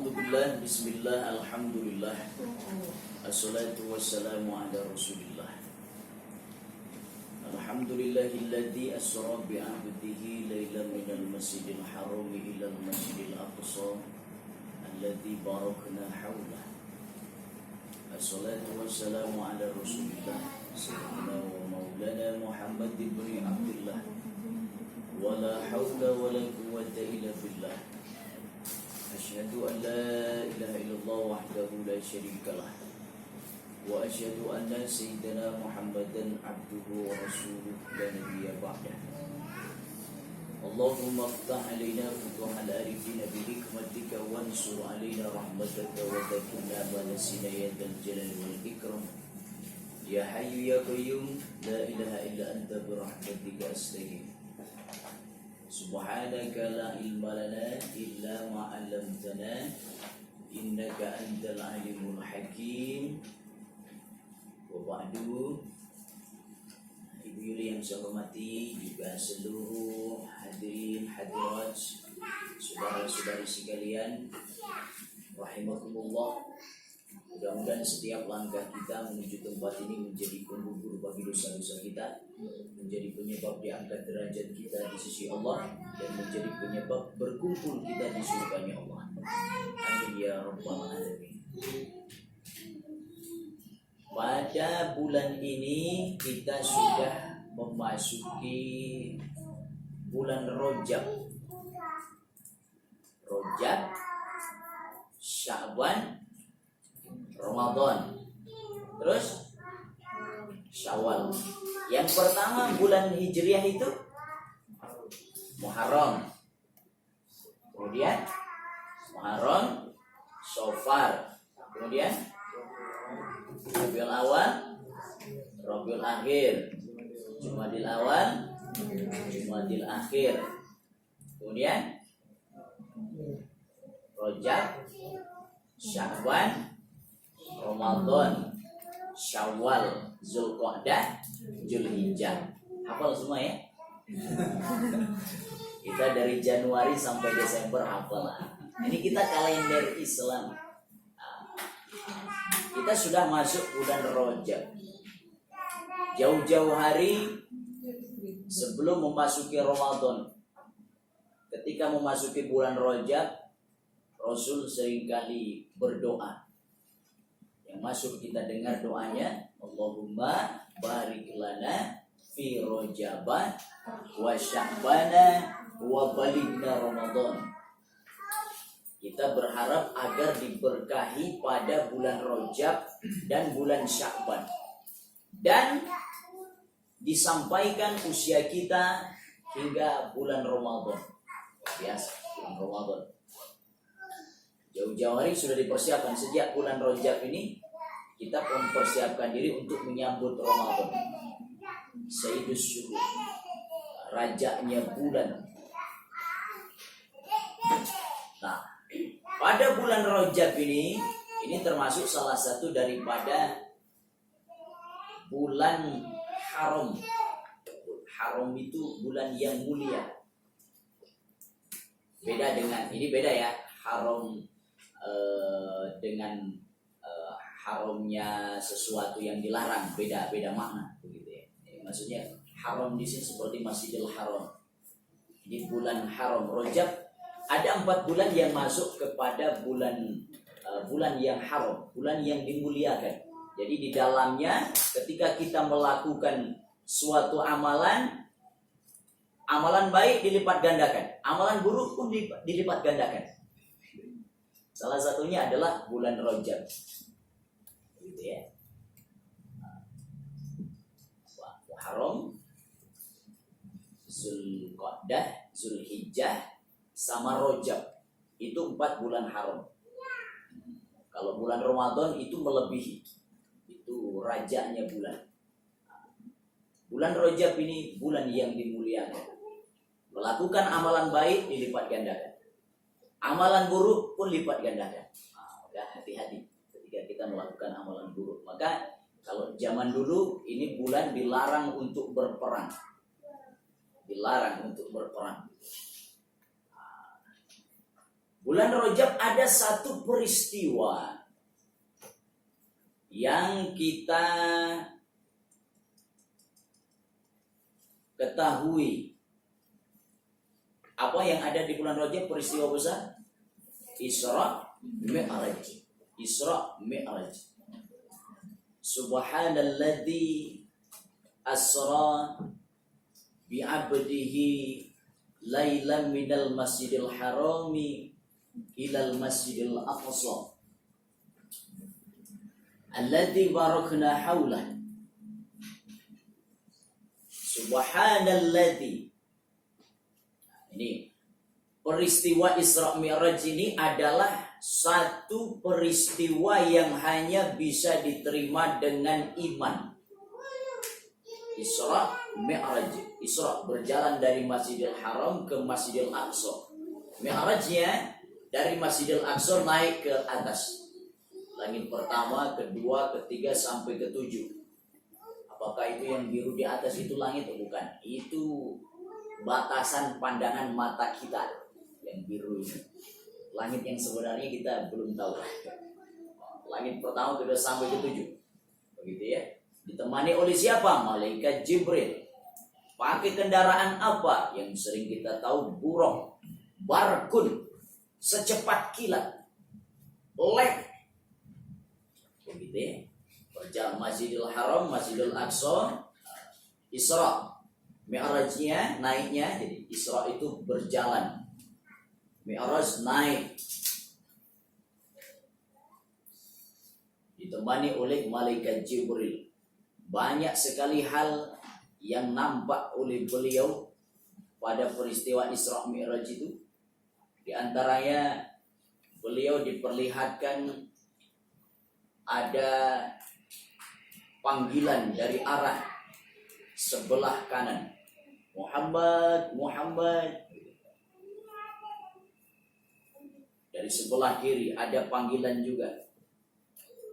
A'udzubillah, bismillah, alhamdulillah. Assalatu wassalamu ala rasulillah. Alhamdulillahilladzi asra bi'abdihi laylan minal masjidil harami ilal masjidil aqsa alladzi barakna hawlah. Assalatu wassalamu ala rasulillah sayyidina wa maulana Muhammad ibn Abdullah. Wala hawla wala quwwata illa billah. Asyhadu an la ilaha illallah wahdahu la syarika lah. Wa asyhadu anna sayyidina Muhammadan abduhu wa rasuluhu la nabiyya ba'dah. Allahumma iftah alaina futuhal arifina bi hikmatika wansur alaina rahmataka wa dhakkirna ma nasina ya dzal jalali wal ikram. Ya hayyu ya qayyum la ilaha illa anta bi rahmatika astaghfir. Subhanaka la ilma lana illa ma 'allamtana innaka antal alimul hakim. Wa ba'du. Ibu Yuli yang saya hormati, juga seluruh hadirin hadirat, saudara-saudari sekalian, rahimakumullah. Mudah-mudahan setiap langkah kita menuju tempat ini menjadi penghibur bagi dosa-dosa kita, menjadi penyebab diangkat derajat kita di sisi Allah, dan menjadi penyebab berkumpul kita di surganya Allah. Amin ya rabbal alamin. Pada bulan ini kita sudah memasuki bulan Rajab. Rajab, Sya'ban, Ramadan, terus Syawal. Yang pertama bulan Hijriah itu Muharram. Kemudian Muharram, Safar. Kemudian Rabiul Awal, Rabiul Akhir, Jumadil Awal, Jumadil Akhir. Kemudian Rajab, Sya'ban, Ramadan, Syawal, Zulqa'dah, Zulhijjah. Hafal semua ya? Kita dari Januari sampai Desember hafal. Ini kita kalender Islam. Kita sudah masuk bulan Rajab. Jauh-jauh hari sebelum memasuki Ramadan, ketika memasuki bulan Rajab, Rasul seringkali berdoa. Yang masuk kita dengar doanya, Allahumma barik lana fi Rajaba wa Sya'bana wa balighna Ramadan. Kita berharap agar diberkahi pada bulan Rajab dan bulan Sya'ban, dan disampaikan usia kita hingga bulan Ramadan. Biasa, bulan Ramadan. Jauh-jauh hari sudah dipersiapkan. Sejak bulan Rajab ini kita mempersiapkan diri untuk menyambut Ramadan. Sayyidus Syuhur, rajanya bulan. Nah, pada bulan Rajab ini termasuk salah satu daripada bulan haram. Haram itu bulan yang mulia. Beda dengan, ini beda ya, haram dengan haramnya sesuatu yang dilarang, beda makna begitu ya. Maksudnya haram di sini seperti Masjidil Haram. Di bulan haram Rajab ada 4 bulan yang masuk kepada bulan yang haram, bulan yang dimuliakan. Jadi di dalamnya ketika kita melakukan suatu amalan baik dilipat gandakan, amalan buruk pun dilipat gandakan. Salah satunya adalah bulan Rajab. Gitu ya. Muharram, Zulqa'dah, Zulhijjah, sama Rajab. Itu 4 bulan haram. Kalau bulan Ramadan itu melebihi. Itu rajanya bulan. Bulan Rajab ini bulan yang dimuliakan. Melakukan amalan baik dilipat gandakan. Amalan buruk pun lipat gandakan. Maka hati-hati ketika kita melakukan amalan buruk. Maka kalau zaman dulu ini bulan dilarang untuk berperang. Dilarang untuk berperang. Bulan Rajab ada satu peristiwa yang kita ketahui. Apa yang ada di bulan Rajab? Peristiwa besar Isra Mi'raj. Isra Mi'raj. Subhanalladzi asra bi'abdihi lailan minal masjidil harami ilal masjidil aqsa alladzi barakna haulah. Subhanalladzi. Ini peristiwa Isra Mi'raj ini adalah satu peristiwa yang hanya bisa diterima dengan iman. Isra Mi'raj. Isra berjalan dari Masjidil Haram ke Masjidil Aqsa. Mi'rajnya dari Masjidil Aqsa naik ke atas. Langit pertama, kedua, ketiga sampai ketujuh. Apakah itu yang biru di atas itu langit atau bukan? Itu batasan pandangan mata kita yang biru ini. Langit yang sebenarnya kita belum tahu. Langit pertama, kedua sampai ketujuh. Begitu ya. Ditemani oleh siapa? Malaikat Jibril. Pakai kendaraan apa? Yang sering kita tahu burung, barkun, secepat kilat, lek. Begitu ya. Berjalan Masjidil Haram, Masjidil Aqsa, Isra. Mi'rajnya naiknya, jadi Isra itu berjalan, Mi'raj naik. Ditemani oleh Malaikat Jibril. Banyak sekali hal yang nampak oleh beliau pada peristiwa Isra Mi'raj itu. Di antaranya beliau diperlihatkan ada panggilan dari arah sebelah kanan. Muhammad, Muhammad. Dari sebelah kiri ada panggilan juga.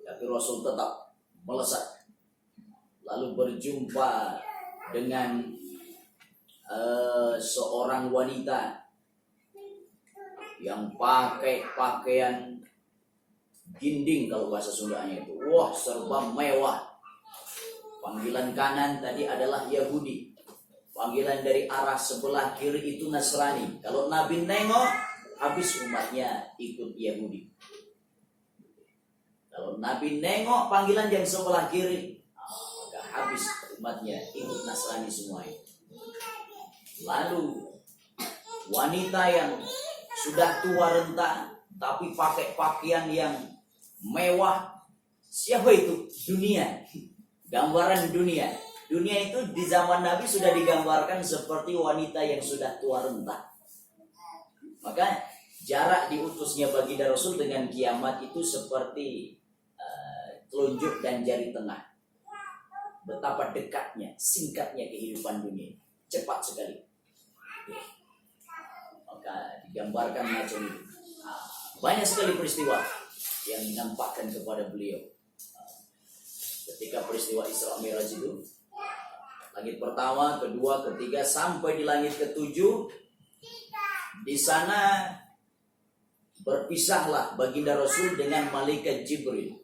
Tapi Rasul tetap melesat. Lalu berjumpa dengan seorang wanita yang pakai pakaian ginding kalau bahasa Sundanya itu. Wah, serba mewah. Panggilan kanan tadi adalah Yahudi. Panggilan dari arah sebelah kiri itu Nasrani. Kalau Nabi nengok, habis umatnya ikut Yahudi. Kalau Nabi nengok panggilan yang sebelah kiri, maka habis umatnya ikut Nasrani semuanya. Lalu wanita yang sudah tua renta tapi pakai pakaian yang mewah, siapa itu? Dunia. Gambaran dunia. Dunia itu di zaman Nabi sudah digambarkan seperti wanita yang sudah tua renta. Maka jarak diutusnya baginda Rasul dengan kiamat itu seperti telunjuk dan jari tengah. Betapa dekatnya, singkatnya kehidupan dunia. Cepat sekali. Maka digambarkan macam itu. Banyak sekali peristiwa yang dinampakkan kepada beliau. Ketika peristiwa Isra Mi'raj itu, langit pertama, kedua, ketiga, sampai di langit ketujuh, di sana berpisahlah baginda Rasul dengan malaikat Jibril.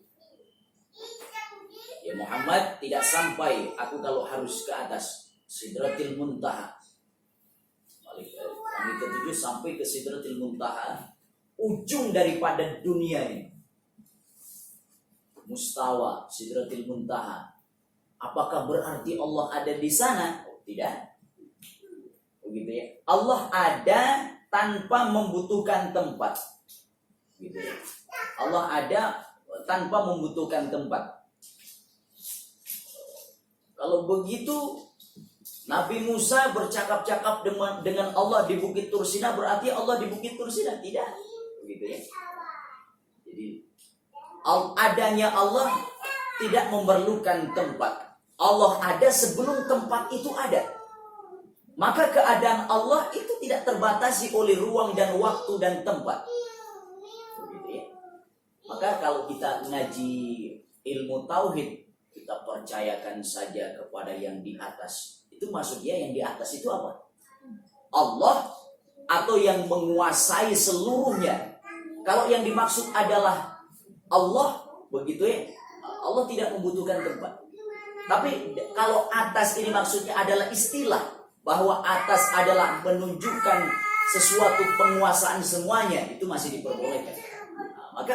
Ya Muhammad, tidak sampai aku kalau harus ke atas Sidratil Muntaha. Langit ketujuh sampai ke Sidratil Muntaha, ujung daripada dunia ini. Mustawa Sidratil Muntaha. Apakah berarti Allah ada di sana? Oh, tidak. Begitu ya. Allah ada tanpa membutuhkan tempat. Gitu ya. Allah ada tanpa membutuhkan tempat. Kalau begitu Nabi Musa bercakap-cakap dengan Allah di Bukit Tursina, berarti Allah di Bukit Tursina? Tidak. Begitu ya. Jadi adanya Allah tidak memerlukan tempat. Allah ada sebelum tempat itu ada. Maka keadaan Allah itu tidak terbatasi oleh ruang dan waktu dan tempat. Begitu ya. Maka kalau kita ngaji ilmu tauhid, kita percayakan saja kepada yang di atas. Itu maksudnya yang di atas itu apa? Allah atau yang menguasai seluruhnya. Kalau yang dimaksud adalah Allah, begitu ya, Allah tidak membutuhkan tempat. Tapi kalau atas ini maksudnya adalah istilah, bahwa atas adalah menunjukkan sesuatu penguasaan semuanya, itu masih diperbolehkan. Nah, maka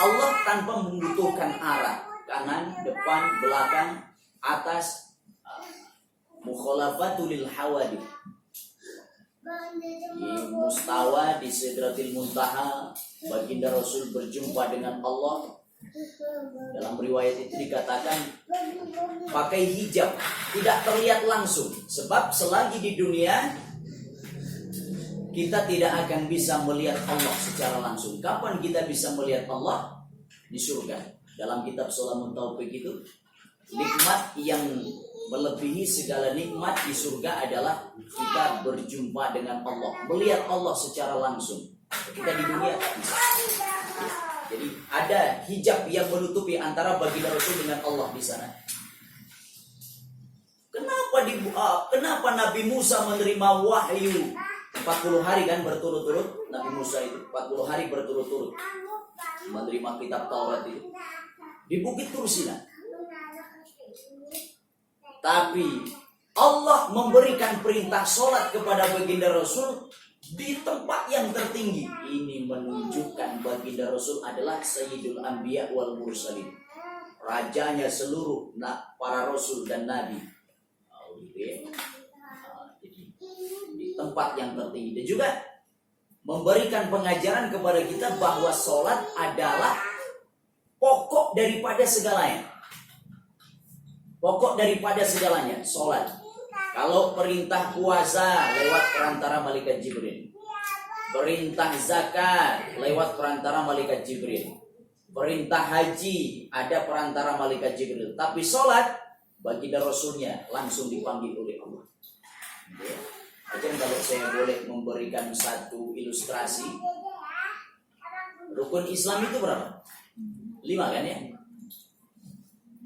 Allah tanpa membutuhkan arah, kanan, depan, belakang, atas, mukhalafatul hawadith. Di mustawa, di sidratil muntaha, baginda Rasul berjumpa dengan Allah. Dalam riwayat itu dikatakan pakai hijab, tidak terlihat langsung. Sebab selagi di dunia kita tidak akan bisa melihat Allah secara langsung. Kapan kita bisa melihat Allah? Di surga. Dalam kitab Sholamun Taufik itu, nikmat yang melebihi segala nikmat di surga adalah kita berjumpa dengan Allah, melihat Allah secara langsung. Kita di dunia tak bisa. Jadi ada hijab yang menutupi antara baginda Rasul dengan Allah di sana. Kenapa Nabi Musa menerima wahyu 40 hari kan berturut-turut? Nabi Musa itu 40 hari berturut-turut menerima kitab Taurat itu di Bukit Tur Sina. Tapi Allah memberikan perintah sholat kepada baginda Rasul di tempat yang tertinggi. Ini menunjukkan baginda Rasul adalah Sayyidul Anbiya wal Mursalin, rajanya seluruh para Rasul dan Nabi. Jadi di tempat yang tertinggi. Dan juga memberikan pengajaran kepada kita bahwa sholat adalah pokok daripada segalanya. Pokok daripada segalanya, sholat. Kalau perintah puasa lewat perantara malaikat Jibril, perintah zakat lewat perantara malaikat Jibril, perintah haji ada perantara malaikat Jibril. Tapi sholat, baginda Rasulnya langsung dipanggil oleh Allah. Jadi kalau saya boleh memberikan satu ilustrasi, rukun Islam itu berapa? 5 kan ya?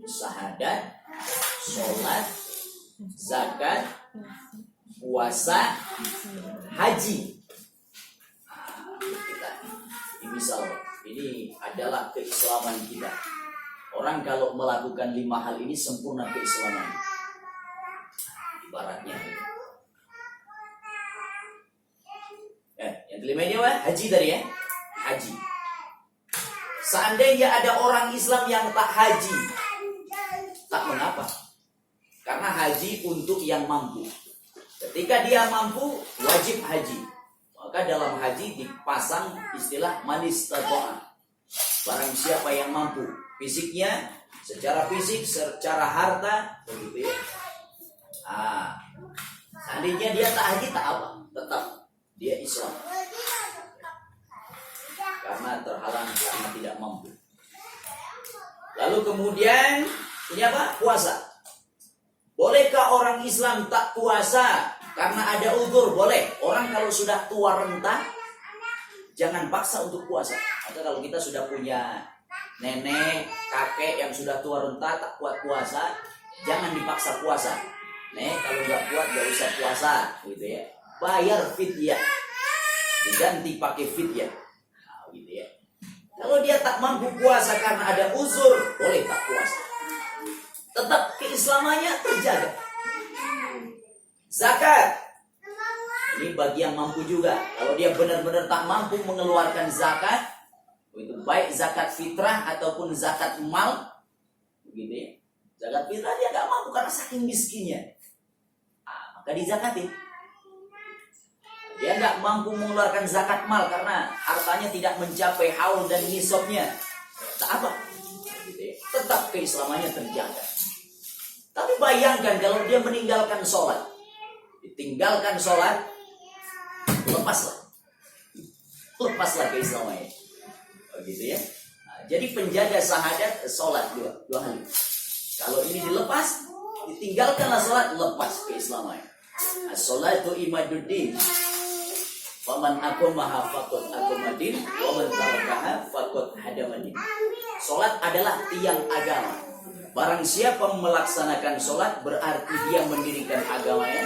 Syahadat, sholat, zakat, puasa, haji. Ini misal, ini adalah keislaman kita. Orang kalau melakukan 5 hal ini sempurna keislaman. Ibaratnya. Yang kelima ini apa? Haji tadi ya. Haji. Seandainya ada orang Islam yang tak haji, tak mengapa. Karena haji untuk yang mampu. Ketika dia mampu, wajib haji. Maka dalam haji dipasang istilah manis tatoa. Barang siapa yang mampu, fisiknya, secara fisik, secara harta, begitu ya. Seandainya dia tak haji, tak apa, tetap dia Islam. Karena terhalang, karena tidak mampu. Lalu kemudian ini apa? Puasa. Bolehkah orang Islam tak puasa karena ada uzur? Boleh. Orang kalau sudah tua renta, jangan paksa untuk puasa. Maka kalau kita sudah punya nenek, kakek yang sudah tua renta tak kuat puasa, jangan dipaksa puasa. Kalau nggak kuat nggak usah puasa, gitu ya. Bayar fidyah, diganti pakai fidyah, gitu ya. Kalau dia tak mampu puasa karena ada uzur, boleh tak puasa. Tetap keislamannya terjaga. Zakat, ini bagi yang mampu juga. Kalau dia benar-benar tak mampu mengeluarkan zakat, itu baik zakat fitrah ataupun zakat mal, begitu ya. Zakat fitrah dia nggak mampu karena saking miskinnya, maka dizakatin. Dia nggak mampu mengeluarkan zakat mal karena hartanya tidak mencapai haul dan nisabnya, tak apa, gitu ya. Tetap keislamannya terjaga. Tapi bayangkan kalau dia meninggalkan sholat, ditinggalkan sholat, lepaslah keislamannya, gitu ya. Jadi penjaga syahadat sholat dua hal. Kalau ini dilepas, ditinggalkanlah sholat, lepas keislamannya. As-sholatu imaduddin. Faman aqamaha faqad aqamadin, wa man tarakaha faqad hadamadin. Salat adalah tiang agama. Barang siapa melaksanakan salat berarti dia mendirikan agamanya.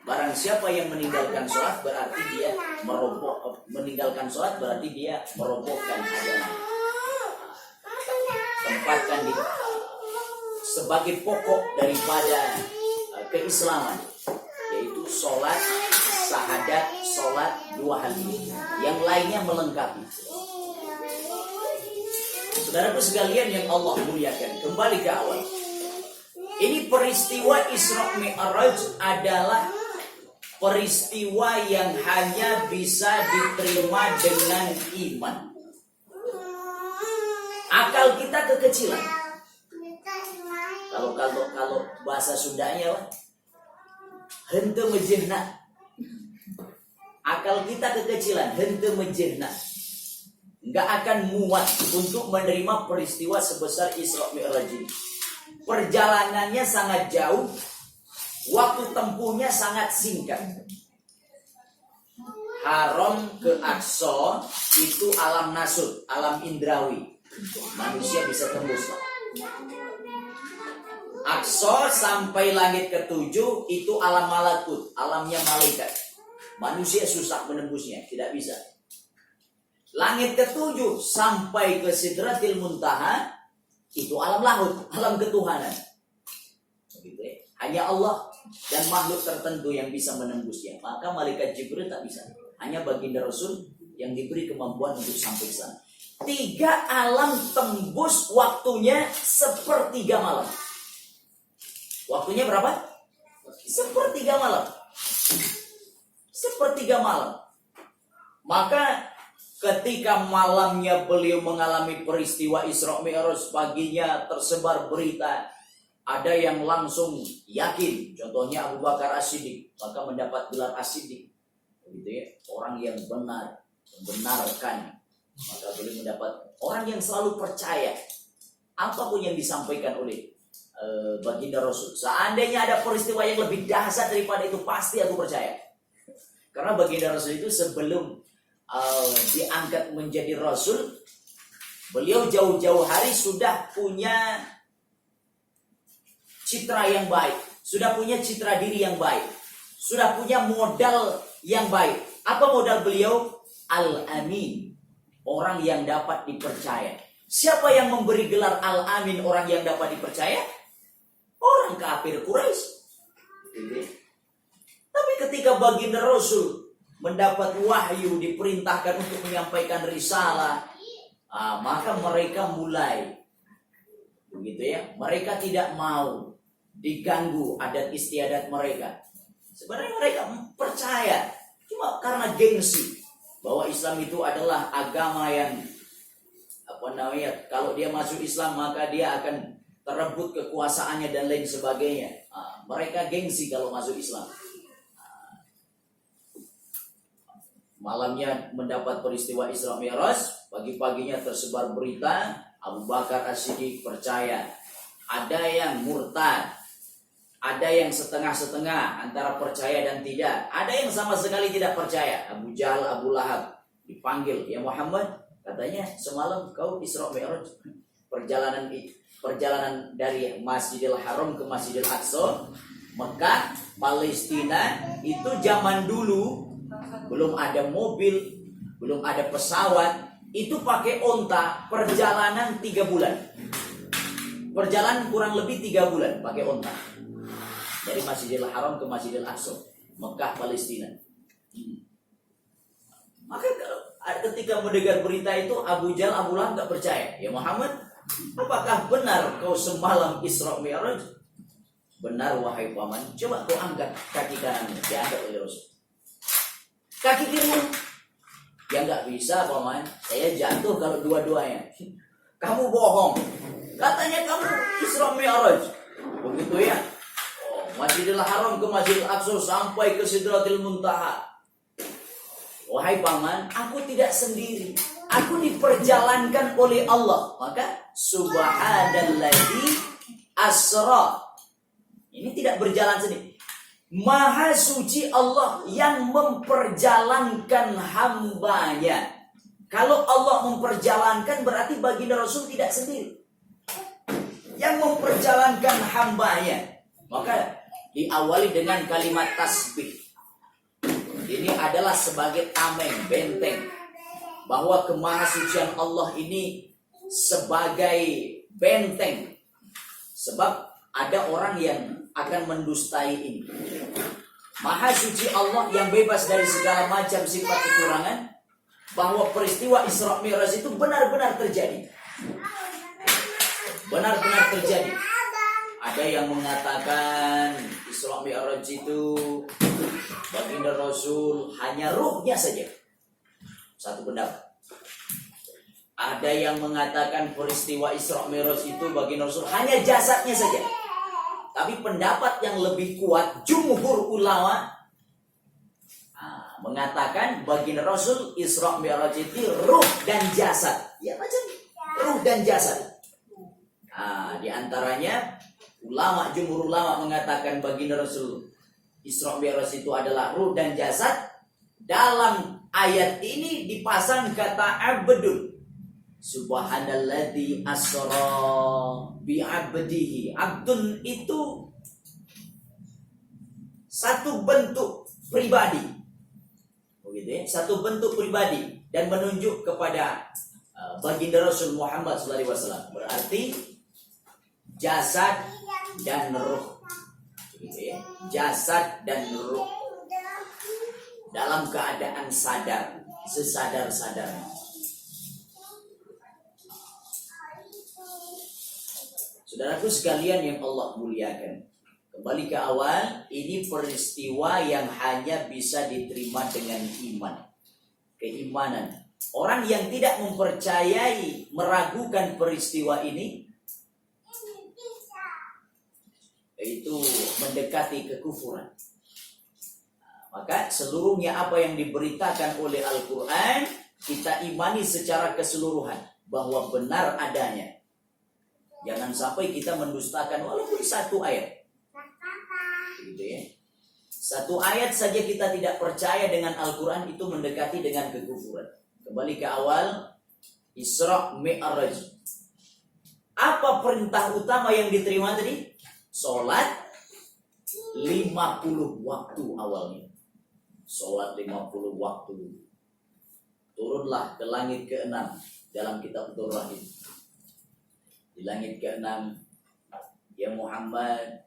Barang siapa yang meninggalkan sholat berarti dia merobohkan agama. Tempatkan di sebagai pokok daripada keislaman, yaitu sholat, syahadat, sholat 2 hal ini. Yang lainnya melengkapi. Saudaraku sekalian yang Allah muliakan, kembali ke awal. Ini peristiwa Isra Mi'raj adalah peristiwa yang hanya bisa diterima dengan iman. Akal kita kekecilan. Kalau bahasa Sundanya, hente mejehna. Akal kita kekecilan, hente mejehna. Nggak akan muat untuk menerima peristiwa sebesar Isra Mi'raj ini. Perjalanannya sangat jauh, waktu tempuhnya sangat singkat. Haram ke Aqsa itu alam nasud, alam indrawi. Manusia bisa tembus. Aqsa sampai langit ke-7 itu alam malakut, alamnya malaikat. Manusia susah menembusnya, tidak bisa. Langit ke-7 sampai ke Sidratil Muntaha itu alam laut, alam ketuhanan. Begitu ya. Hanya Allah dan makhluk tertentu yang bisa menembusnya. Maka malaikat Jibril tak bisa. Hanya baginda Rasul yang diberi kemampuan untuk sampai ke sana. 3 alam tembus waktunya sepertiga malam. Waktunya berapa? Sepertiga malam. Sepertiga malam. Maka ketika malamnya beliau mengalami peristiwa Isra Mi'raj, paginya tersebar berita. Ada yang langsung yakin, contohnya Abu Bakar As-Siddiq, maka mendapat gelar As-Siddiq. Begitu ya, orang yang benar, membenarkan. Maka beliau mendapat orang yang selalu percaya apapun yang disampaikan oleh baginda Rasul. Seandainya ada peristiwa yang lebih dahsyat daripada itu, pasti aku percaya. Karena baginda Rasul itu sebelum diangkat menjadi Rasul, beliau jauh-jauh hari sudah punya citra yang baik, sudah punya citra diri yang baik, sudah punya modal yang baik. Apa modal beliau? Al-Amin, orang yang dapat dipercaya. Siapa yang memberi gelar Al-Amin, orang yang dapat dipercaya? Orang kafir Quraisy. Tapi ketika baginda Rasul mendapat wahyu, diperintahkan untuk menyampaikan risalah, maka mereka mulai, begitu ya, mereka tidak mau diganggu adat istiadat mereka. Sebenarnya mereka percaya, cuma karena gengsi bahwa Islam itu adalah agama yang kalau dia masuk Islam maka dia akan terebut kekuasaannya dan lain sebagainya. Mereka gengsi kalau masuk Islam. Malamnya mendapat peristiwa Isra Mi'raj, pagi-paginya tersebar berita, Abu Bakar As-Siddiq percaya. Ada yang murtad, ada yang setengah-setengah antara percaya dan tidak, ada yang sama sekali tidak percaya. Abu Jahal, Abu Lahab dipanggil, ya Muhammad, katanya semalam kau Isra Mi'raj, perjalanan dari Masjidil Haram ke Masjidil Aqsa, Mekah, Palestina, itu zaman dulu belum ada mobil, belum ada pesawat, itu pakai onta, perjalanan 3 bulan. Perjalanan kurang lebih 3 bulan pakai onta. Dari Masjidil Haram ke Masjidil Aqsa, Mekah, Palestina. Maka ketika mendengar berita itu, Abu Jahal, Abu Lahab gak percaya. Ya Muhammad, apakah benar kau semalam Isra Mi'raj? Benar wahai paman. Coba kau angkat kaki kananmu, diangkat oleh Rasul. Kaki kiri, ya nggak bisa paman, saya jatuh kalau dua-duanya. Kamu bohong, katanya kamu Isra Mi'raj, begitu ya. Masjidil Haram ke Masjidil Aqsa sampai ke Sidratil Muntaha. Wahai paman, aku tidak sendiri, aku diperjalankan oleh Allah. Maka subhanalladzi asra, ini tidak berjalan sendiri. Maha suci Allah yang memperjalankan hambanya. Kalau Allah memperjalankan berarti baginda Rasul tidak sendiri. Yang memperjalankan hambanya. Maka diawali dengan kalimat tasbih. Ini adalah sebagai tameng, benteng, bahwa kemahasucian Allah ini sebagai benteng. Sebab ada orang yang akan mendustai ini. Maha suci Allah yang bebas dari segala macam sifat kekurangan, bahwa peristiwa Isra Mi'raj itu benar-benar terjadi. Benar-benar terjadi. Ada yang mengatakan Isra Mi'raj itu baginda Rasul hanya ruhnya saja. Satu pendapat. Ada yang mengatakan peristiwa Isra Mi'raj itu baginda Rasul hanya jasadnya saja. Tapi pendapat yang lebih kuat, jumhur ulama mengatakan baginda Rasul Isra Mi'raj itu ruh dan jasad. Ya macam ruh dan jasad. Di antaranya jumhur ulama mengatakan baginda Rasul Isra Mi'raj itu adalah ruh dan jasad. Dalam ayat ini dipasang kata abdun. Subhanalladzi asra bi'abdihi. Abdun itu satu bentuk pribadi. Begitu ya? Satu bentuk pribadi dan menunjuk kepada baginda Rasul Muhammad SAW. Berarti jasad dan ruh. Begitu ya? Jasad dan ruh dalam keadaan sadar, sesadar-sadarnya. Saudaraku sekalian yang Allah muliakan, kembali ke awal, ini peristiwa yang hanya bisa diterima dengan iman, keimanan. Orang yang tidak mempercayai, meragukan peristiwa ini, itu mendekati kekufuran. Maka seluruhnya apa yang diberitakan oleh Al-Quran, kita imani secara keseluruhan, bahwa benar adanya. Jangan sampai kita mendustakan walaupun satu ayat. Gitu ya. Satu ayat saja kita tidak percaya dengan Al-Quran, itu mendekati dengan kekufuran. Kembali ke awal, Isra Mi'raj. Apa perintah utama yang diterima tadi? Sholat 50 waktu awalnya. Sholat 50 waktu. Turunlah ke langit ke-6 dalam kitab Tur-Rahim. Di langit ke-6, ya Muhammad,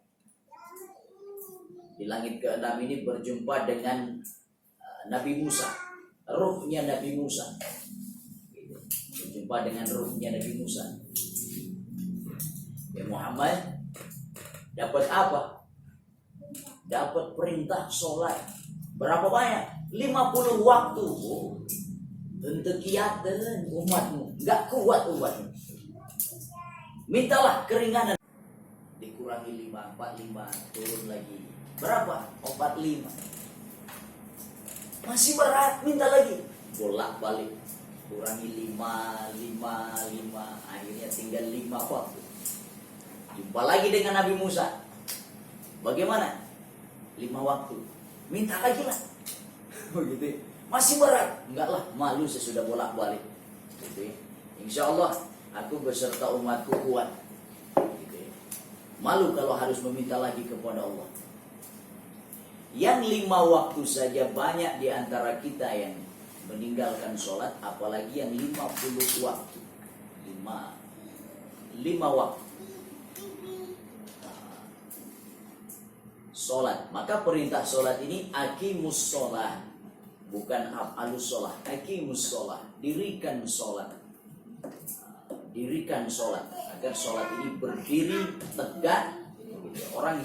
di langit ke-6 ini berjumpa dengan Nabi Musa, ruhnya Nabi Musa. Berjumpa dengan ruhnya Nabi Musa. Ya Muhammad, dapat apa? Dapat perintah sholat. Berapa banyak? 50 waktu. Untuk kiatan umatmu, gak kuat umatmu. Mintalah keringanan. Dikurangi 5, 45, turun lagi. Berapa? 45. Masih berat, minta lagi. Bolak-balik. Kurangi 5, 5. Akhirnya tinggal 5 waktu. Jumpa lagi dengan Nabi Musa. Bagaimana? 5 waktu. Minta lagi lah. Begitu. Masih berat. Enggak lah, malu sesudah bolak-balik. Gitu. Insya Allah aku beserta umatku kuat. Gitu ya. Malu kalau harus meminta lagi kepada Allah. Yang 5 waktu saja banyak di antara kita yang meninggalkan sholat, apalagi yang 50 waktu. 5 waktu. Sholat. Maka perintah sholat ini aqimus sholat. Bukan af'alus sholat. Aqimus sholat. Dirikan sholat. Dirikan sholat agar sholat ini berdiri tegak. Orang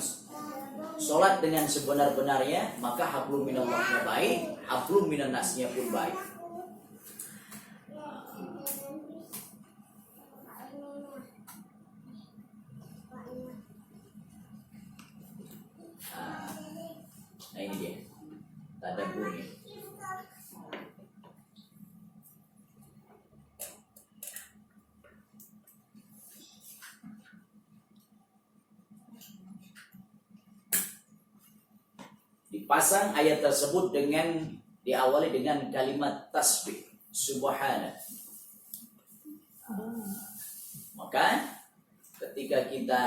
sholat dengan sebenar-benarnya, maka hablum minallahnya baik, hablum minan nasnya pun baik. Nah ini dia tadaburnya. Dipasang ayat tersebut dengan diawali dengan kalimat tasbih, subhana. Maka ketika kita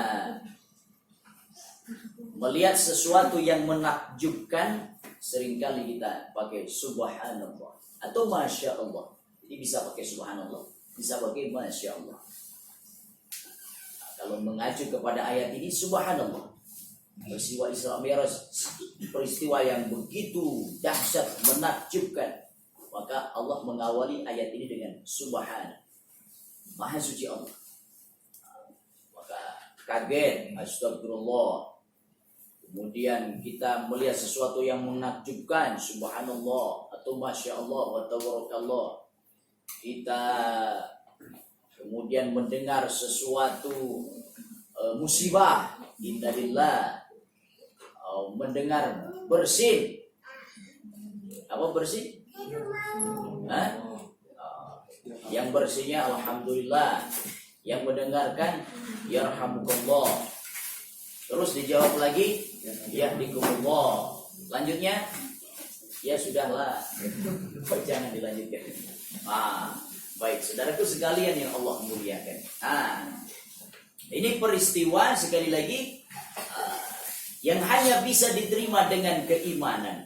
Melihat sesuatu yang menakjubkan, seringkali kita pakai subhanallah atau masya Allah. Jadi bisa pakai subhanallah, bisa pakai masya Allah. Nah, kalau mengacu kepada ayat ini subhanallah, peristiwa Isra Mi'raj, peristiwa yang begitu dahsyat, menakjubkan, maka Allah mengawali ayat ini dengan subhana, maha suci Allah. Maka kaget, astagfirullah. Kemudian kita melihat sesuatu yang menakjubkan, subhanallah atau masya Allah wa tabarakallah. Kita kemudian mendengar sesuatu musibah, innalillah, mendengar bersin. Apa bersin? Hah? Yang bersihnya alhamdulillah, yang mendengarkan yarhamukallah. Terus dijawab lagi yahdikumullah. Lanjutnya ya sudahlah, jangan dilanjutkan. Baik, saudaraku sekalian yang Allah muliakan. Ini peristiwa sekali lagi yang hanya bisa diterima dengan keimanan.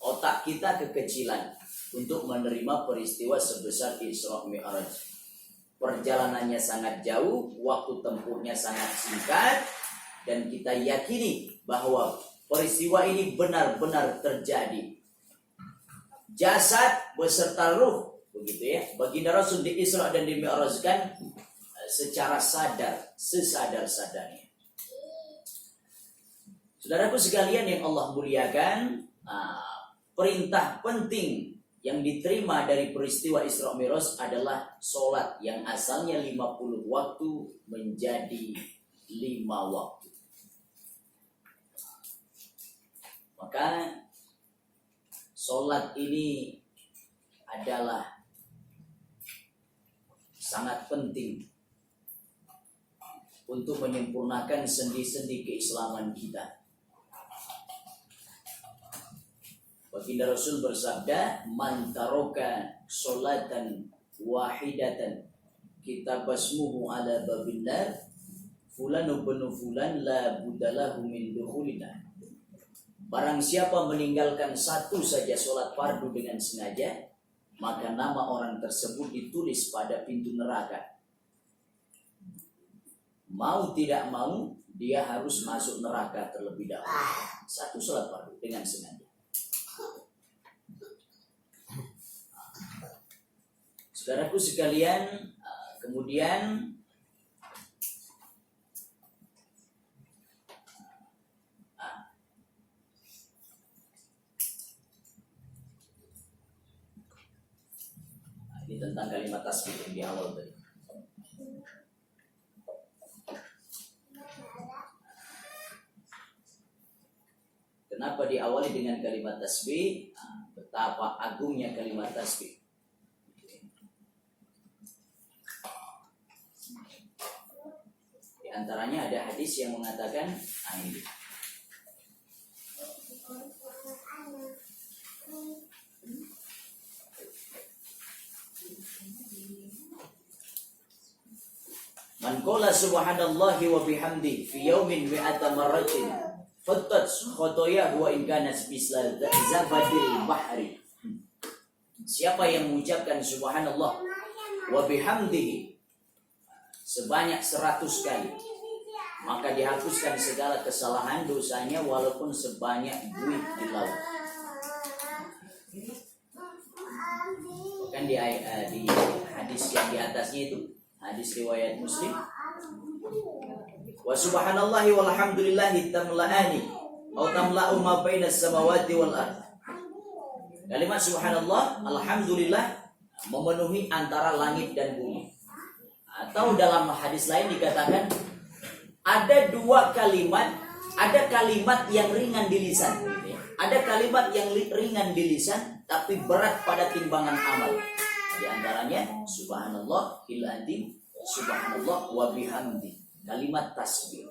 Otak kita kekecilan untuk menerima peristiwa sebesar Isra Mi'raj. Perjalanannya sangat jauh, waktu tempuhnya sangat singkat, dan kita yakini bahwa peristiwa ini benar-benar terjadi. Jasad beserta ruh, begitu ya. Baginda Rasul di Isra dan di Mi'rajkan secara sadar, sesadar-sadarnya. Saudaraku sekalian yang Allah muliakan, perintah penting yang diterima dari peristiwa Isra Mi'raj adalah sholat yang asalnya 50 waktu menjadi 5 waktu. Maka sholat ini adalah sangat penting untuk menyempurnakan sendi-sendi keislaman kita. Baginda Rasul bersabda, "Man taroka sholatan wahidatan kitabasmuhu ala babin nar, fulanu bin fulan la budalahu min dukhulina." Barang siapa meninggalkan satu saja sholat fardu dengan sengaja, maka nama orang tersebut ditulis pada pintu neraka. Mau tidak mau, dia harus masuk neraka terlebih dahulu. Satu sholat fardu dengan sengaja. Saudaraku sekalian, kemudian ini tentang kalimat tasbih yang di awal tadi. Kenapa diawali dengan kalimat tasbih? Betapa agungnya kalimat tasbih. Di antaranya ada hadis yang mengatakan ini. Man qala subhanallahi wa bihamdi fi yawmin mi'ata marratin fattat khotoyahu wa in kanat misla zabadil bahri. Siapa yang mengucapkan subhanallah wa bihamdihi sebanyak 100 kali, maka dihapuskan segala kesalahan dosanya walaupun sebanyak buih di laut. Kan di hadis yang di atasnya itu, hadis riwayat Muslim, wa subhanallahi walhamdulillahi tamla'ani atau tamla'u ma bainas samawati wal ardh. Kalimat subhanallah, alhamdulillah memenuhi antara langit dan bumi. Atau dalam hadis lain dikatakan ada dua kalimat, ada kalimat yang ringan di lisan, ada kalimat yang ringan di lisan tapi berat pada timbangan amal. Di antaranya subhanallah iladzim, subhanallah wa bihamdi, kalimat tasbih.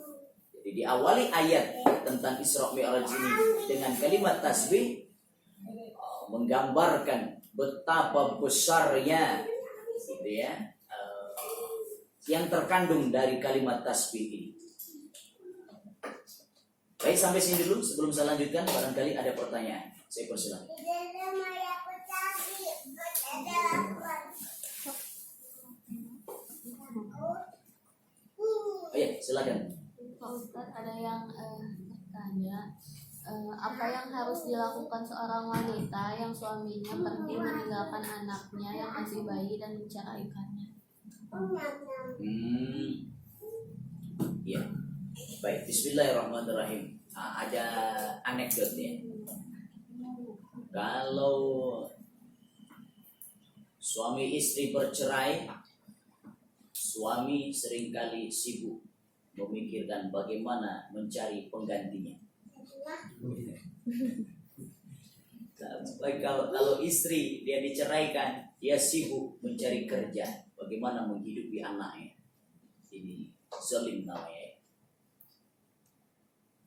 Jadi diawali ayat tentang Isra Mi'raj ini dengan kalimat tasbih, menggambarkan betapa besarnya gitu ya, yang terkandung dari kalimat tasbih ini. Baik, sampai sini dulu. Sebelum saya lanjutkan, barangkali ada pertanyaan. Saya persilakan. Oh ya, silakan. Pak Ustadz, ada yang bertanya, apa yang harus dilakukan seorang wanita yang suaminya pergi meninggalkan anaknya yang masih bayi dan menceraikannya? Ya, baik. Bismillahirrahmanirrahim. Ada anekdotnya. Kalau suami istri bercerai, suami seringkali sibuk memikirkan bagaimana mencari penggantinya. Kalau istri dia diceraikan, dia sibuk mencari kerja, bagaimana menghidupi anaknya. Ini zalim namanya.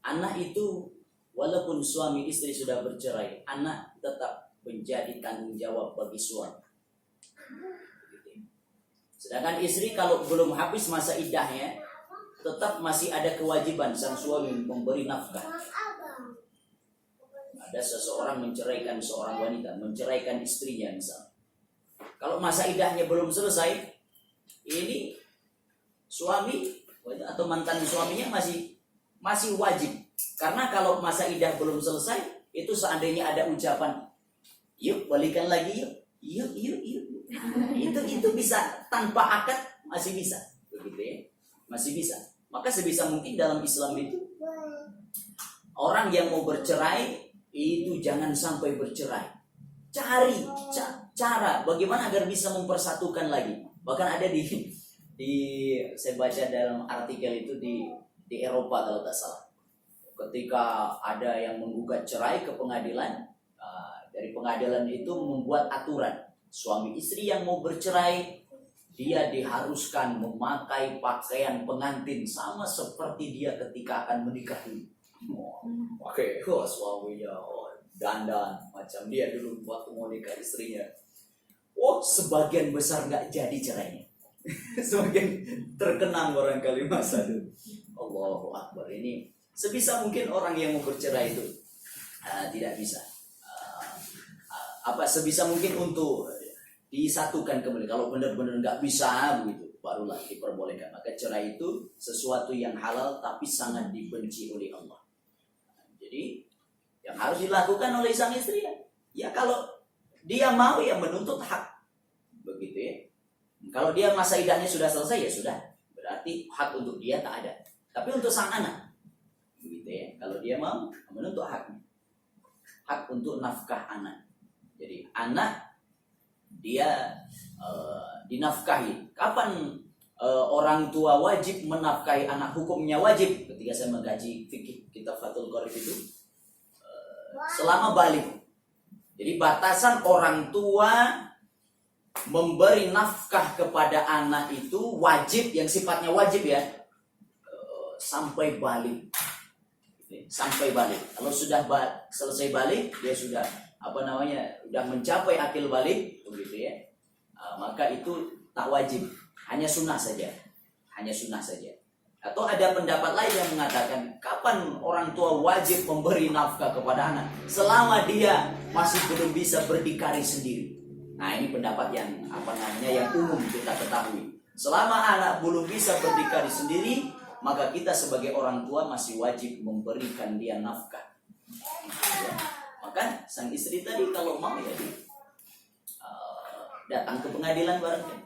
Anak itu walaupun suami istri sudah bercerai, anak tetap menjadi tanggung jawab bagi suami. Sedangkan istri kalau belum habis masa iddahnya, tetap masih ada kewajiban sang suami memberi nafkah. Ada seseorang menceraikan seorang wanita, menceraikan istrinya misalnya. Kalau masa iddahnya belum selesai, ini suami atau mantan suaminya masih wajib. Karena kalau masa iddah belum selesai, itu seandainya ada ucapan, yuk balikan lagi yuk. Itu bisa tanpa akad, masih bisa, begitu ya, masih bisa. Maka sebisa mungkin dalam Islam itu orang yang mau bercerai itu jangan sampai bercerai. Cari cara bagaimana agar bisa mempersatukan lagi. Bahkan ada di saya baca dalam artikel itu di Eropa kalau tak salah. Ketika ada yang menggugat cerai ke pengadilan, dari pengadilan itu membuat aturan suami istri yang mau bercerai, dia diharuskan memakai pakaian pengantin sama seperti dia ketika akan menikahi. Pakai suaminya dandan macam dia dulu waktu mau nikah istrinya. Sebagian besar nggak jadi cerainya. Sebagian terkenang barangkali masa itu. Allahu Akbar. Ini sebisa mungkin orang yang mau bercerai itu tidak bisa. Sebisa mungkin untuk disatukan kembali. Kalau benar-benar nggak bisa begitu, barulah diperbolehkan. Maka cerai itu sesuatu yang halal tapi sangat dibenci oleh Allah. Jadi yang harus dilakukan oleh sang istri ya kalau dia mau ya menuntut hak, begitu ya. Kalau dia masa iddahnya sudah selesai ya sudah, berarti hak untuk dia tak ada. Tapi untuk sang anak, begitu ya. Kalau dia mau menuntut haknya, hak untuk nafkah anak. Jadi anak dia dinafkahi. Kapan orang tua wajib menafkahi anak? Hukumnya wajib. Ketika saya mengkaji fikih kitab Fathul Qorib itu selama balik. Jadi batasan orang tua memberi nafkah kepada anak itu wajib, yang sifatnya wajib ya, sampai balik. Sampai balik. Kalau sudah selesai balik, dia sudah sudah mencapai akil balik, begitu ya. Maka itu tak wajib, hanya sunnah saja. Atau ada pendapat lain yang mengatakan kapan orang tua wajib memberi nafkah kepada anak? Selama dia masih belum bisa berdikari sendiri. Nah, ini pendapat yang yang umum kita ketahui. Selama anak belum bisa berdikari sendiri, maka kita sebagai orang tua masih wajib memberikan dia nafkah. Maka sang istri tadi kalau mau ya datang ke pengadilan barangkali,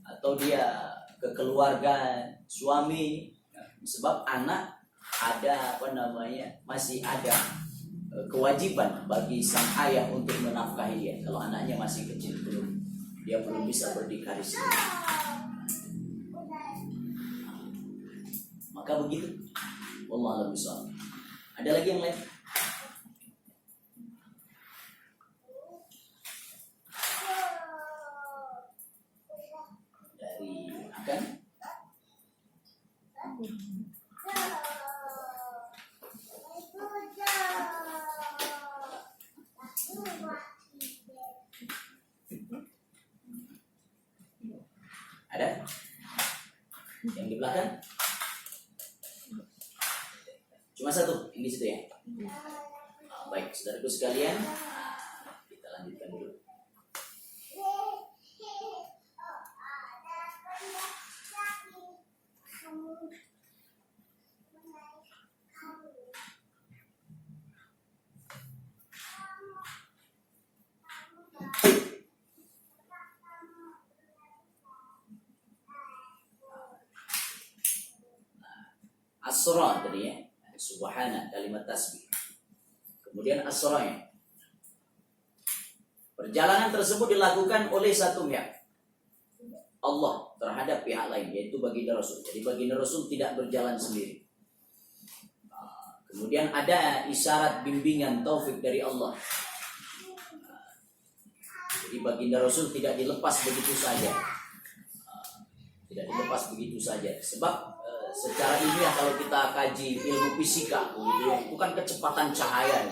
atau dia ke keluarga suami, sebab anak ada masih ada kewajiban bagi sang ayah untuk menafkahi dia kalau anaknya masih kecil, dia belum bisa berdikari sendiri. Maka begitu. Wallahu a'lam bishawab. Ada lagi yang lain? Kan? Ada? Yang di belakang? Cuma satu yang di situ ya. Baik, saudaraku sekalian, kita lanjutkan dulu. Asra tadi ya, subhana kalimat tasbih. Kemudian asra'nya. Perjalanan tersebut dilakukan oleh satu pihak, Allah terhadap pihak lain, yaitu baginda Rasul. Jadi baginda Rasul tidak berjalan sendiri. Kemudian ada isyarat bimbingan taufik dari Allah. Jadi baginda Rasul tidak dilepas begitu saja. Tidak dilepas begitu saja. Sebab secara ilmiah kalau kita kaji ilmu fisika gitu ya, itu kan kecepatan cahaya.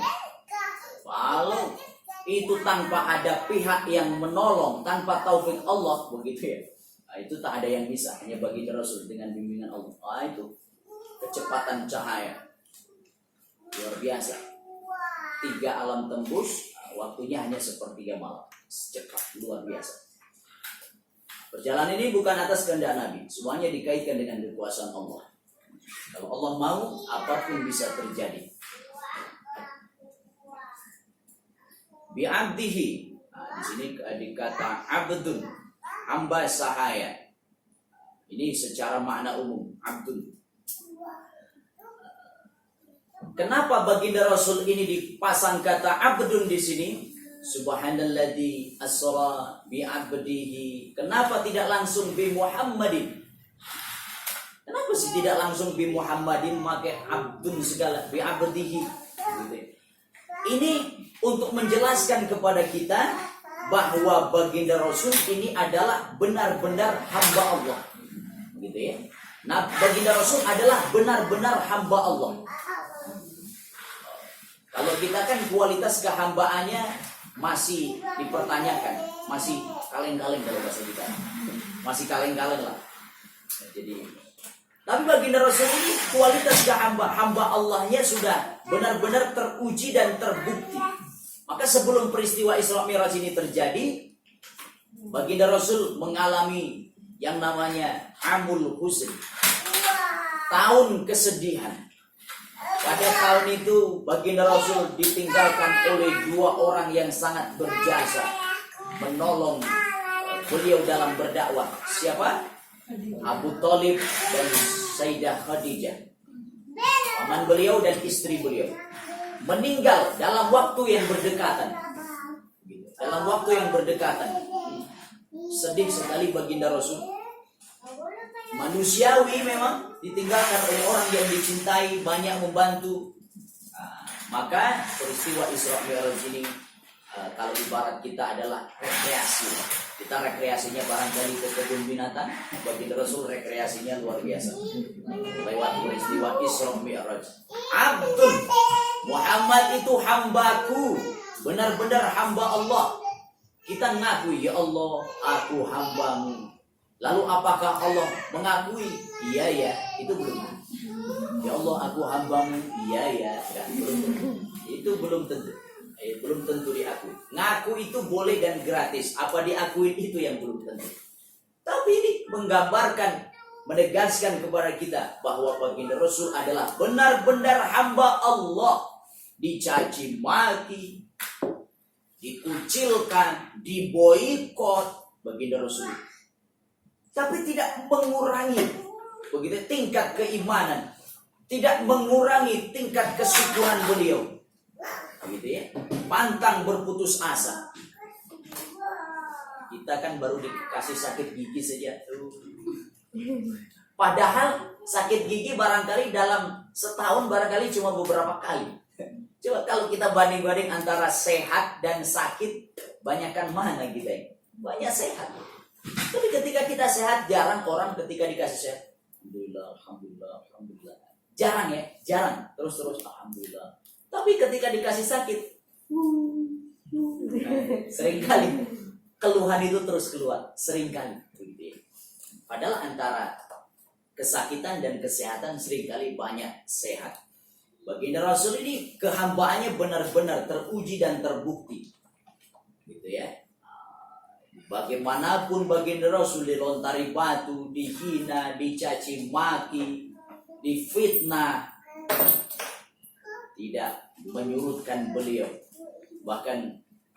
Kalau itu tanpa ada pihak yang menolong, tanpa taufik Allah begitu ya, nah, itu tak ada yang bisa, hanya baginda Rasul dengan bimbingan Allah. Nah, itu kecepatan cahaya luar biasa. 3 alam tembus, waktunya hanya sepertiga malam, cepat luar biasa. Perjalanan ini bukan atas kehendak Nabi, semuanya dikaitkan dengan kekuasaan Allah. Kalau Allah mau, apapun bisa terjadi. Bi'abdihi, nah, di sini dikata abdun, hamba sahaya. Ini secara makna umum, abdun. Kenapa baginda Rasul ini dipasang kata abdun di sini? Subhanalladzi asra bi 'abdihi. Kenapa tidak langsung bi Muhammadin? Kenapa sih tidak langsung bi Muhammadin, pakai abdun segala, bi 'abdihi gitu. Ini untuk menjelaskan kepada kita bahwa baginda Rasul ini adalah benar-benar hamba Allah. Gitu ya. Nah, baginda Rasul adalah benar-benar hamba Allah. Kalau kita kan kualitas kehambaannya masih dipertanyakan, masih kaleng-kaleng kalau bahasa kita, masih kaleng-kaleng lah. Jadi, tapi baginda Rasul ini kualitas hamba Allahnya sudah benar-benar teruji dan terbukti. Maka sebelum peristiwa Isra Mi'raj ini terjadi, baginda Rasul mengalami yang namanya amul huzn, tahun kesedihan. Pada tahun itu baginda Rasul ditinggalkan oleh 2 orang yang sangat berjasa menolong beliau dalam berdakwah. Siapa? Abu Thalib dan Sayyidah Khadijah, paman beliau dan istri beliau, meninggal dalam waktu yang berdekatan. Dalam waktu yang berdekatan. Sedih sekali baginda Rasul. Manusiawi memang, ditinggalkan oleh orang yang dicintai, banyak membantu. Maka peristiwa Isra Mi'raj ini, kalau ibarat kita adalah rekreasi. Kita rekreasinya barangkali ke kebun binatang, baginda Rasul rekreasinya luar biasa lewat peristiwa Isra Mi'raj. Abdul Muhammad itu hambaku, benar-benar hamba Allah. Kita mengakui, ya Allah, aku hambamu. Lalu apakah Allah mengakui? Iya ya, itu belum. Ya Allah, aku hambamu. Iya ya, belum. Itu belum tentu. Belum tentu diakui. Ngaku itu boleh dan gratis. Apa diakui itu yang belum tentu. Tapi ini menggambarkan, menegaskan kepada kita bahwa baginda Rasul adalah benar-benar hamba Allah. Dicaci maki, dikucilkan, diboikot baginda Rasul. Tapi tidak mengurangi begitu tingkat keimanan, tidak mengurangi tingkat kesyukuran beliau, begitu ya. Pantang berputus asa. Kita kan baru dikasih sakit gigi saja, padahal sakit gigi barangkali dalam setahun barangkali cuma beberapa kali. Coba kalau kita banding-banding antara sehat dan sakit, banyakkan mana kita ini? Banyak sehat. Tapi ketika kita sehat, jarang orang ketika dikasih sehat, alhamdulillah, alhamdulillah, alhamdulillah. Jarang ya, jarang. Terus alhamdulillah. Tapi ketika dikasih sakit, seringkali keluhan itu terus keluar, seringkali. Padahal antara kesakitan dan kesehatan seringkali banyak sehat. Baginda Rasul ini kehambaannya benar-benar teruji dan terbukti. Gitu ya. Bagaimanapun baginda Rasul dilontari batu, dihina, dicaci maki, difitnah, tidak menyurutkan beliau. Bahkan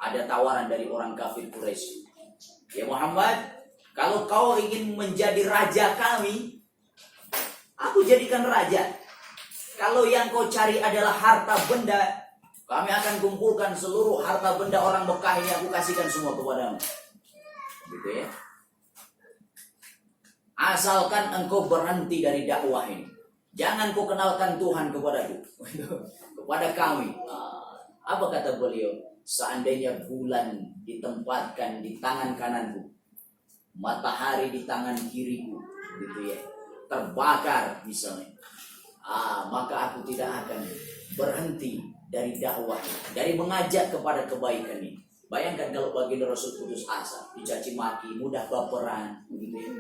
ada tawaran dari orang kafir Quraisy. Ya Muhammad, kalau kau ingin menjadi raja kami, aku jadikan raja. Kalau yang kau cari adalah harta benda, kami akan kumpulkan seluruh harta benda orang Mekah ini, aku kasihkan semua kepadamu. Gitu ya. Asalkan engkau berhenti dari dakwah ini. Jangan kau kenalkan Tuhan kepadaku. Kepada kami. Apa kata beliau? Seandainya bulan ditempatkan di tangan kananku, matahari di tangan kiriku, gitu ya, terbakar misalnya, maka aku tidak akan berhenti dari dakwah, dari mengajak kepada kebaikan ini. Bayangkan kalau baginda Rasul putus asa, dicaci maki, mudah baperan, gitu ya.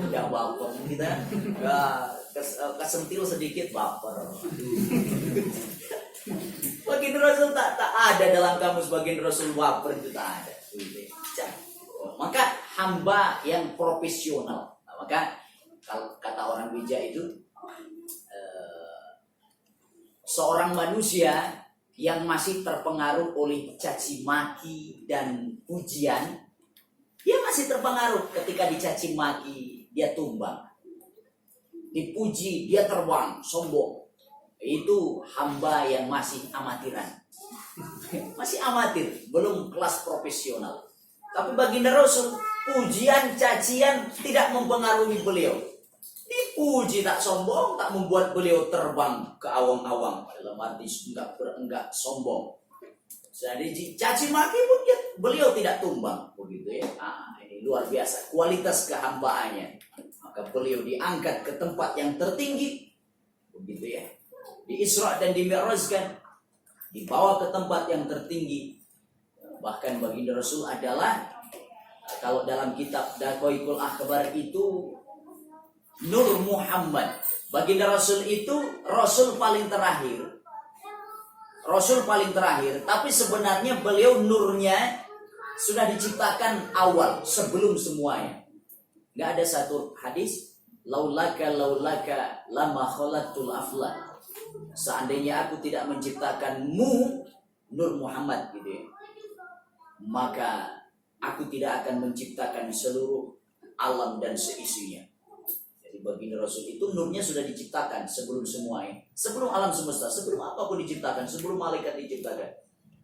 Mudah baper, kita kesentil sedikit baper. Baginda Rasul tak ada dalam kamus baginda Rasul baper, itu tak ada. Gitu ya. Maka hamba yang profesional. Maka kalau kata orang bijak itu, seorang manusia yang masih terpengaruh oleh caci maki dan pujian, dia masih terpengaruh. Ketika dicaci maki, dia tumbang. Dipuji, dia terbang, sombong. Itu hamba yang masih amatiran. Masih amatir, belum kelas profesional. Tapi baginda Rasul, pujian, cacian tidak mempengaruhi beliau. Dipuji tak sombong, tak membuat beliau terbang ke awang-awang. Dalam arti enggak sombong. Jadi caci maki pun beliau tidak tumbang, begitu ya. Ini luar biasa kualitas kehambaannya. Maka beliau diangkat ke tempat yang tertinggi, begitu ya. Di Isra dan di Mi'rajkan, dibawa ke tempat yang tertinggi. Bahkan baginda Rasul adalah, kalau dalam kitab Daqaiqul Akhbar itu, Nur Muhammad. Baginda Rasul itu Rasul paling terakhir. Rasul paling terakhir. Tapi sebenarnya beliau nurnya sudah diciptakan awal, sebelum semuanya. Gak ada satu hadis, laulaka lama khalaqtul aflak. Seandainya aku tidak menciptakanmu, Nur Muhammad, gitu ya, maka aku tidak akan menciptakan seluruh alam dan seisinya. Baginda Rasul itu nurnya sudah diciptakan sebelum semuanya, sebelum alam semesta, sebelum apapun diciptakan, sebelum malaikat diciptakan.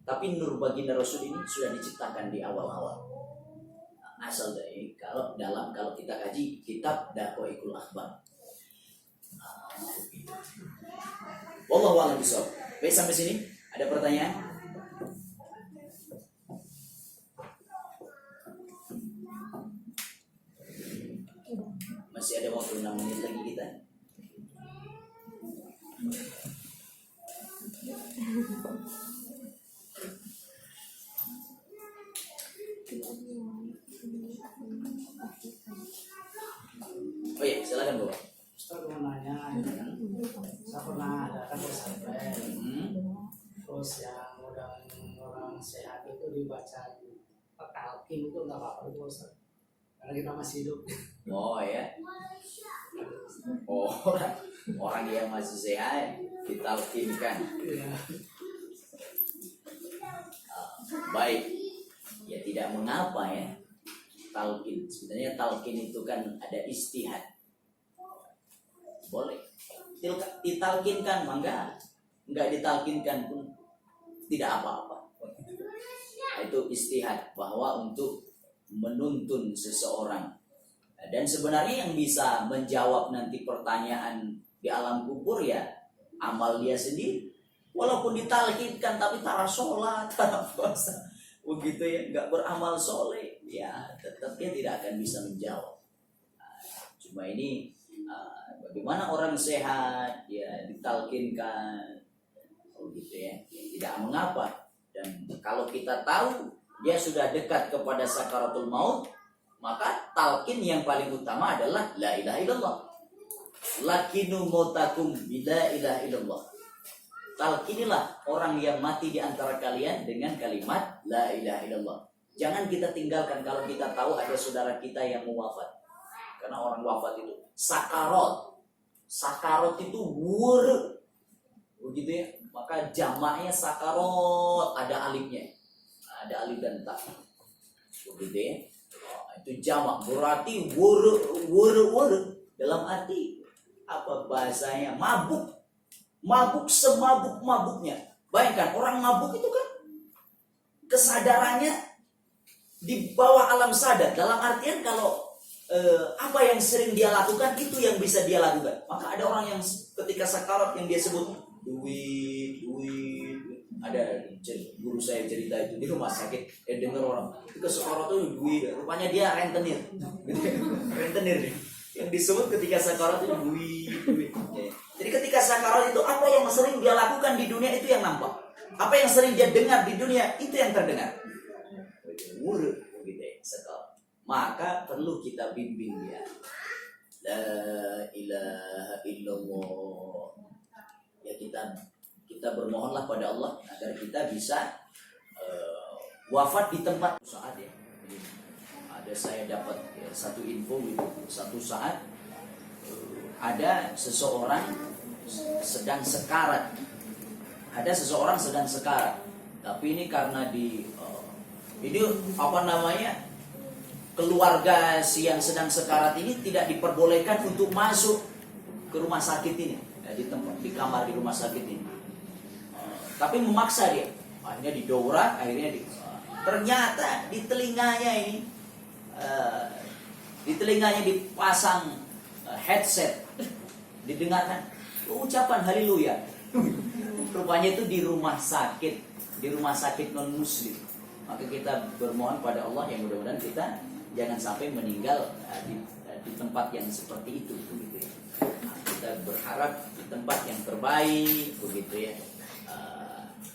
Tapi nur baginda Rasul ini sudah diciptakan di awal-awal. Asal dari kalau kita kaji kitab Daqaiqul Akhbar. Wallahu a'lam bishawab. Baik, sampai sini ada pertanyaan? Masih ada waktu 6 menit lagi kita. Oh iya, silakan Bapak. Ustaz mau nanya, saya pernah ada kan pesantren, terus yang orang sehat itu dibaca talqin itu nggak apa-apa itu Ustaz, karena kita masih hidup. Oh ya. Orang yang masih sehat ditalkinkan. Baik. Ya tidak mengapa ya. Talqin. Sebenarnya talqin itu kan ada istihad. Boleh. Ditalkinkan mangga. Enggak ditalkinkan pun tidak apa-apa. Itu istihad bahwa untuk menuntun seseorang. Dan sebenarnya yang bisa menjawab nanti pertanyaan di alam kubur ya amal dia sendiri. Walaupun ditalkinkan tapi tak sholat, tak puasa, begitu ya, nggak beramal soleh, ya tetap dia tidak akan bisa menjawab. Cuma ini bagaimana orang sehat ya ditalkinkan, begitu ya, tidak mengapa. Dan kalau kita tahu dia sudah dekat kepada sakaratul maut, maka talqin yang paling utama adalah la ilaha illallah. Lakinu mautakum bila ilaha illallah. talkinilah orang yang mati di antara kalian dengan kalimat la ilaha illallah. Jangan kita tinggalkan kalau kita tahu ada saudara kita yang mau wafat. Karena orang wafat itu sakarat. Sakarat itu begitu ya. Maka jamaknya sakarat, ada alifnya. Ada alif dan ta. Begitu ya. Itu jamak, berarti dalam arti apa bahasanya? Mabuk semabuk-mabuknya. Bayangkan orang mabuk itu kan kesadarannya di bawah alam sadar. Dalam artian kalau apa yang sering dia lakukan itu yang bisa dia lakukan. Maka ada orang yang ketika sakarat yang dia sebut duit. Ada guru saya cerita itu di rumah sakit, dengar orang itu sakarat itu duit. Rupanya dia rentenir. Rentenir nih. Yang disebut ketika sakarat itu duit. Jadi ketika sakarat itu apa yang sering dia lakukan di dunia itu yang nampak. Apa yang sering dia dengar di dunia itu yang terdengar. Gitu ya, sakarat. Maka perlu kita bimbing dia. La ilaha illallah. Ya kita bermohonlah pada Allah agar kita bisa wafat di tempat saat ya. Ada saya dapat satu info gitu, satu saat ada seseorang sedang sekarat. Ada seseorang sedang sekarat. Tapi ini karena ini apa namanya? Keluarga si yang sedang sekarat ini tidak diperbolehkan untuk masuk ke rumah sakit ini, di tempat di kamar di rumah sakit ini. Tapi memaksa dia. Akhirnya didobrak, ternyata di telinganya ini dipasang headset, didengarkan ucapan haleluya. Rupanya itu di rumah sakit non muslim. Maka kita bermohon pada Allah yang mudah-mudahan kita jangan sampai meninggal di tempat yang seperti itu, begitu ya. Kita berharap di tempat yang terbaik, begitu ya.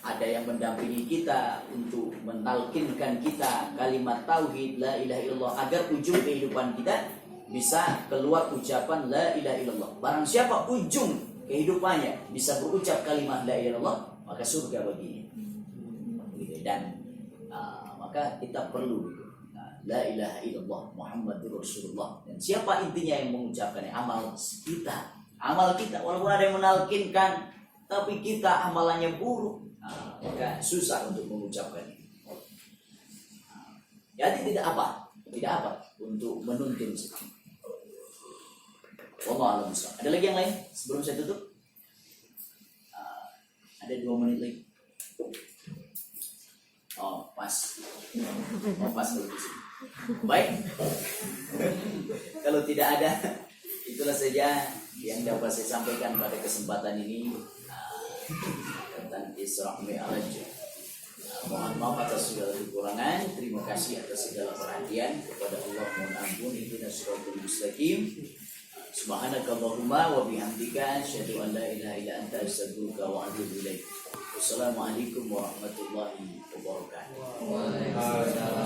Ada yang mendampingi kita untuk mentalkinkan kita kalimat tauhid la ilaha illallah agar ujung kehidupan kita bisa keluar ucapan la ilaha illallah. Barang siapa ujung kehidupannya bisa berucap kalimat la ilaha illallah, maka surga baginya. Dan maka kita perlu la ilaha illallah Muhammadur Rasulullah. Dan siapa intinya yang mengucapkannya? Amal kita. Walaupun ada yang menalkinkan, tapi kita amalannya buruk, maka susah untuk mengucapkannya. Jadi tidak apa untuk menuntun. Wallahu a'lam. Ada lagi yang lain sebelum saya tutup? Ada 2 menit lagi. Pas kalau di sini. Baik. Kalau tidak ada, itulah saja yang dapat saya sampaikan pada kesempatan ini tentang Isra Mi'raj. Mohon maaf atas segala kekurangan. Terima kasih atas segala perhatian kepada Allah. Mohon ampun. Ihdinas siratal mustaqim. Subhanakallahumma wa bihamdika asyhadu an la ilaha illa anta astaghfiruka wa atubu ilaik. Wassalamualaikum warahmatullahi wabarakatuh.